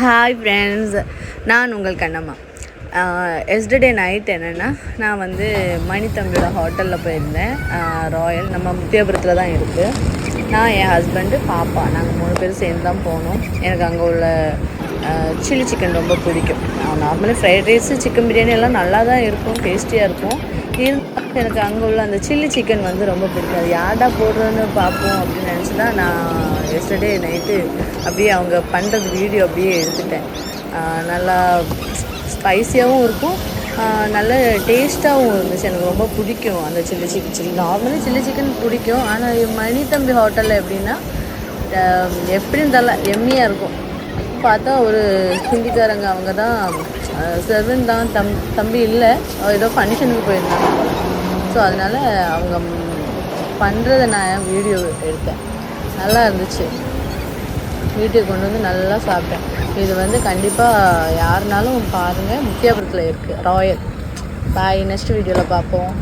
Hi friends, நான் உங்கள் Kannamma. Yesterday night என்னென்னா, நான் வந்து மணித்தம்பியோட ஹோட்டலில் போயிருந்தேன். ராயல் நம்ம முத்தியாபுரத்தில் தான் இருக்குது. நான், என் ஹஸ்பண்டு, பாப்பா, நாங்கள் 3 பேரும் சேர்ந்து தான் போனோம். எனக்கு அங்கே உள்ள சில்லி சிக்கன் ரொம்ப பிடிக்கும். Normally fried rice, chicken biryani எல்லாம் நல்லா தான் இருக்கும், டேஸ்டியாக இருக்கும். இருந்தாலும் எனக்கு அங்கே உள்ள அந்த சில்லி சிக்கன் வந்து ரொம்ப பிடிக்கும். அது யார்டா போடுறதுன்னு பார்ப்போம் அப்படின்னு நினச்சி தான் நான் எஸ்டர்டே நைட்டு அப்படியே அவங்க பண்ணுறது வீடியோ அப்படியே எடுத்துட்டேன். நல்லா ஸ்பைஸியாகவும் இருக்கும், நல்ல டேஸ்ட்டாகவும் இருந்துச்சு. எனக்கு ரொம்ப பிடிக்கும் அந்த சில்லி நார்மலி சில்லி சிக்கன் பிடிக்கும். ஆனால் மணித்தம்பி ஹோட்டலில் எப்படின்னா எப்படின்னு தெரியல, எம்மியாக இருக்கும். பார்த்தா ஒரு ஹிந்திக்காரங்க, அவங்க தான் செர்வன் தான், தம்பி இல்லை, ஏதோ ஃபங்க்ஷனுக்கு போயிருந்தாங்க போல. ஸோ அதனால் அவங்க பண்ணுறதை நான் வீடியோ எடுத்தேன். நல்லா இருந்துச்சு. வீட்டுக்கு கொண்டு வந்து நல்லா சாப்பிட்டேன். இது வந்து கண்டிப்பாக யாருனாலும் பாருங்கள், முத்தியாபுரத்தில் இருக்குது ராயல். பாய், நெக்ஸ்ட் வீடியோவில் பார்ப்போம்.